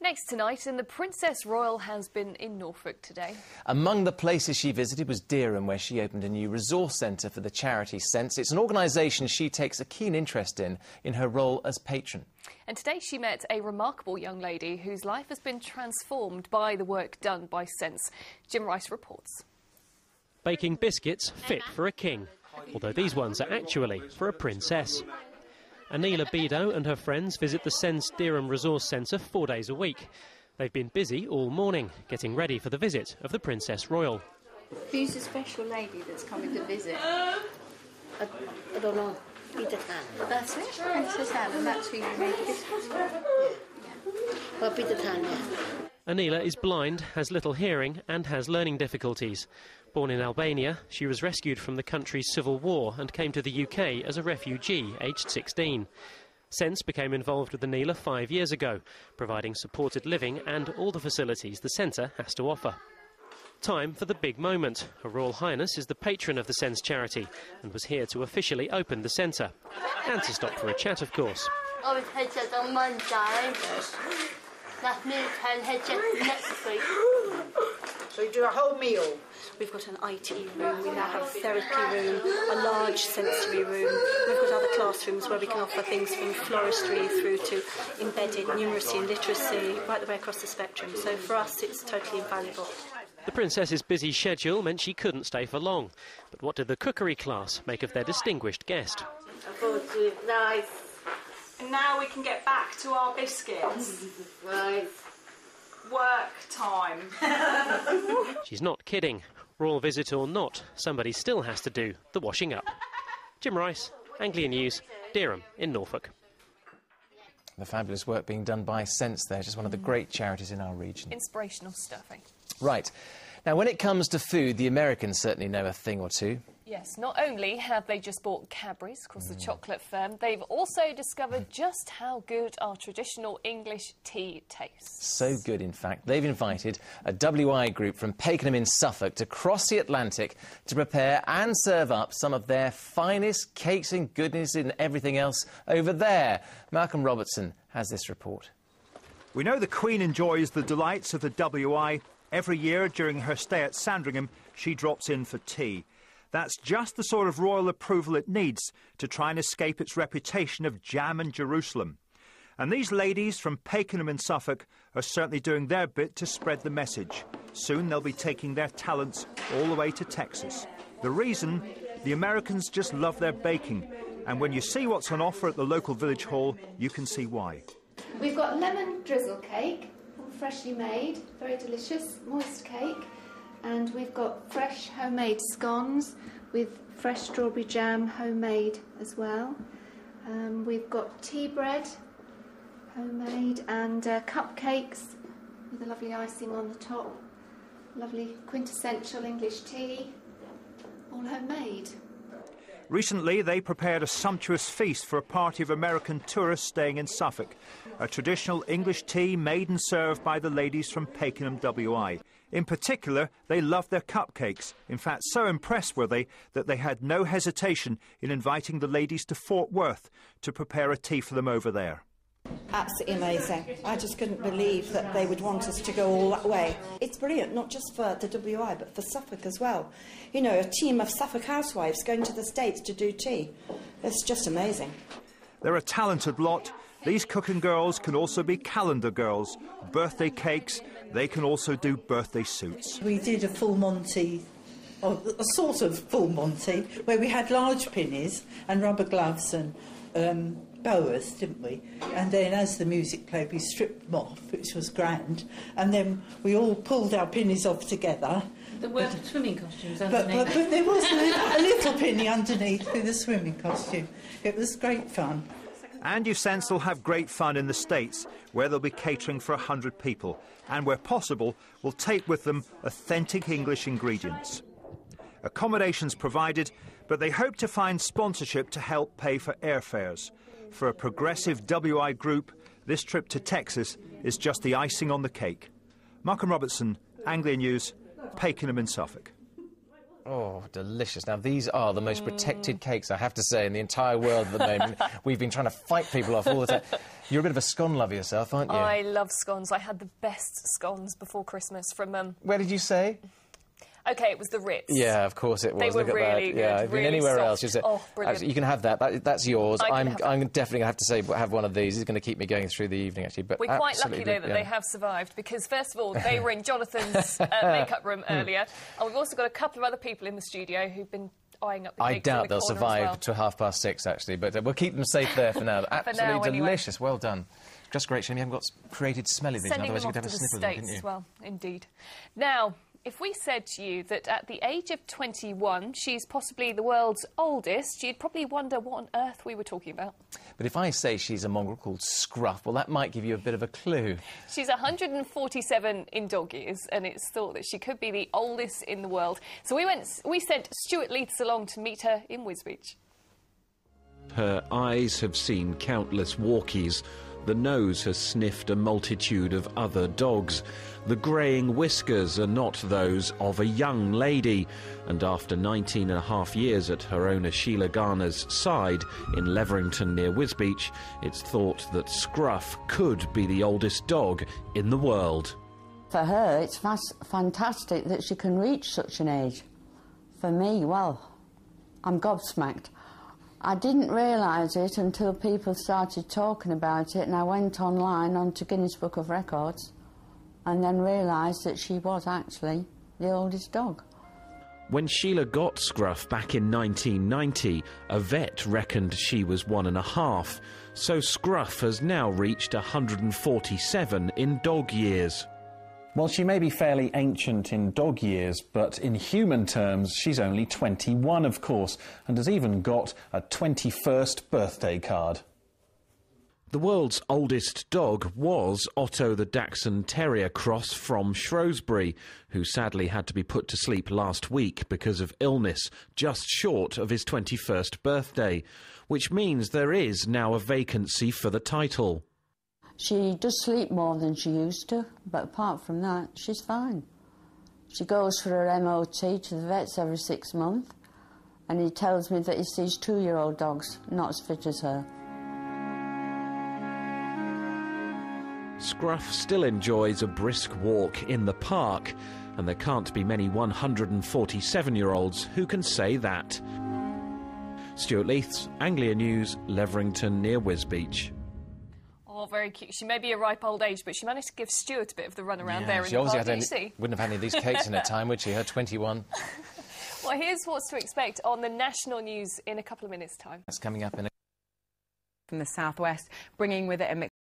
Next tonight, and the Princess Royal has been in Norfolk today. Among the places she visited was Dereham, where she opened a new resource centre for the charity Sense. It's an organisation she takes a keen interest in her role as patron. And today she met a remarkable young lady whose life has been transformed by the work done by Sense. Jim Rice reports. Baking biscuits fit for a king, although these ones are actually for a princess. Anglia Bido and her friends visit the Sense Dereham Resource Centre 4 days a week. They've been busy all morning, getting ready for the visit of the Princess Royal. Who's the special lady that's coming to visit? I don't know. Peter Tan. That's it? Princess Anne, and that's who you made the biscuits for? Yeah. Well, Peter Tan, yeah. Anglia is blind, has little hearing and has learning difficulties. Born in Albania, she was rescued from the country's civil war and came to the UK as a refugee, aged 16. Sense became involved with Anglia 5 years ago, providing supported living and all the facilities the centre has to offer. Time for the big moment. Her Royal Highness is the patron of the Sense charity and was here to officially open the centre. And to stop for a chat, of course. Next week. So you do a whole meal? We've got an IT room, we now have a therapy room, a large sensory room. We've got other classrooms where we can offer things from floristry through to embedded numeracy and literacy, right the way across the spectrum. So for us, it's totally invaluable. The Princess's busy schedule meant she couldn't stay for long. But what did the cookery class make of their distinguished guest? Nice. And now we can get back to our biscuits. Right. Work time. She's not kidding. Royal visit or not, somebody still has to do the washing up. Jim Rice, Anglia News, Dereham in Norfolk. The fabulous work being done by Sense there, just one of the great charities in our region. Inspirational stuff, eh? Right. Now, when it comes to food, the Americans certainly know a thing or two. Yes, not only have they just bought Cadbury's, of course the chocolate firm, they've also discovered just how good our traditional English tea tastes. So good, in fact. They've invited a WI group from Pakenham in Suffolk to cross the Atlantic to prepare and serve up some of their finest cakes and goodness and everything else over there. Malcolm Robertson has this report. We know the Queen enjoys the delights of the WI. Every year during her stay at Sandringham, she drops in for tea. That's just the sort of royal approval it needs to try and escape its reputation of jam and Jerusalem. And these ladies from Pakenham in Suffolk are certainly doing their bit to spread the message. Soon they'll be taking their talents all the way to Texas. The reason? The Americans just love their baking. And when you see what's on offer at the local village hall, you can see why. We've got lemon drizzle cake, all freshly made, very delicious, moist cake. And we've got fresh homemade scones with fresh strawberry jam, homemade as well. We've got tea bread, homemade, and cupcakes with a lovely icing on the top. Lovely quintessential English tea, all homemade. Recently, they prepared a sumptuous feast for a party of American tourists staying in Suffolk. A traditional English tea made and served by the ladies from Pakenham WI. In particular, they loved their cupcakes. In fact, so impressed were they that they had no hesitation in inviting the ladies to Fort Worth to prepare a tea for them over there. Absolutely amazing. I just couldn't believe that they would want us to go all that way. It's brilliant, not just for the WI, but for Suffolk as well. You know, a team of Suffolk housewives going to the States to do tea. It's just amazing. They're a talented lot. These cooking girls can also be calendar girls. Birthday cakes, they can also do birthday suits. We did a full Monty, or a sort of full Monty, where we had large pinnies and rubber gloves and boas, didn't we? And then as the music played, we stripped them off, which was grand. And then we all pulled our pinnies off together. There weren't swimming costumes underneath. But there was a little pinny underneath with a swimming costume. It was great fun. And you sense they'll have great fun in the States, where they'll be catering for 100 people, and where possible, will take with them authentic English ingredients. Accommodations provided, but they hope to find sponsorship to help pay for airfares. For a progressive WI group, this trip to Texas is just the icing on the cake. Malcolm Robertson, Anglia News, Pakenham in Suffolk. Oh, delicious. Now, these are the most protected cakes, I have to say, in the entire world at the moment. We've been trying to fight people off all the time. You're a bit of a scone lover yourself, aren't you? I love scones. I had the best scones before Christmas from... Where did you say? OK, it was the Ritz. Yeah, of course it was. They were Look at really that. good, Yeah, if really anywhere soft. else, you say, Oh, brilliant. Actually, you can have that. That's yours. I'm definitely going to have to say have one of these. It's going to keep me going through the evening, actually. But we're quite lucky, though, that they have survived, because, first of all, they were in Jonathan's makeup room earlier, and we've also got a couple of other people in the studio who've been eyeing up the cakes. I doubt they'll survive to 6:30, actually, but we'll keep them safe there for now. Absolutely delicious. Anyway. Well done. Just great shame you haven't got created smelly things, otherwise you could have a sniff of them, couldn't you? As well, indeed. Now, if we said to you that at the age of 21, she's possibly the world's oldest, you'd probably wonder what on earth we were talking about. But if I say she's a mongrel called Scruff, well, that might give you a bit of a clue. She's 147 in dog years, and it's thought that she could be the oldest in the world. So we sent Stuart Leiths along to meet her in Wisbeach. Her eyes have seen countless walkies. The nose has sniffed a multitude of other dogs. The greying whiskers are not those of a young lady. And after 19 and a half years at her owner Sheila Garner's side in Laverington near Wisbeach, it's thought that Scruff could be the oldest dog in the world. For her, it's fantastic that she can reach such an age. For me, well, I'm gobsmacked. I didn't realise it until people started talking about it, and I went online onto Guinness Book of Records and then realised that she was actually the oldest dog. When Sheila got Scruff back in 1990, a vet reckoned she was 1.5, so Scruff has now reached 147 in dog years. Well, she may be fairly ancient in dog years, but in human terms, she's only 21, of course, and has even got a 21st birthday card. The world's oldest dog was Otto the Dachshund Terrier cross from Shrewsbury, who sadly had to be put to sleep last week because of illness, just short of his 21st birthday, which means there is now a vacancy for the title. She does sleep more than she used to, but apart from that, she's fine. She goes for her MOT to the vets every 6 months, and he tells me that he sees 2-year-old dogs not as fit as her. Scruff still enjoys a brisk walk in the park, and there can't be many 147-year-olds who can say that. Stuart Leiths, Anglia News, Laverington near Wisbeach. Oh, very cute. She may be a ripe old age, but she managed to give Stuart a bit of the runaround there in she the park, obviously did you see? wouldn't have had any of these cakes in her time, would she? Her 21. Well, here's what's to expect on the national news in a couple of minutes' time. That's coming up in a... From the southwest, bringing with it a mix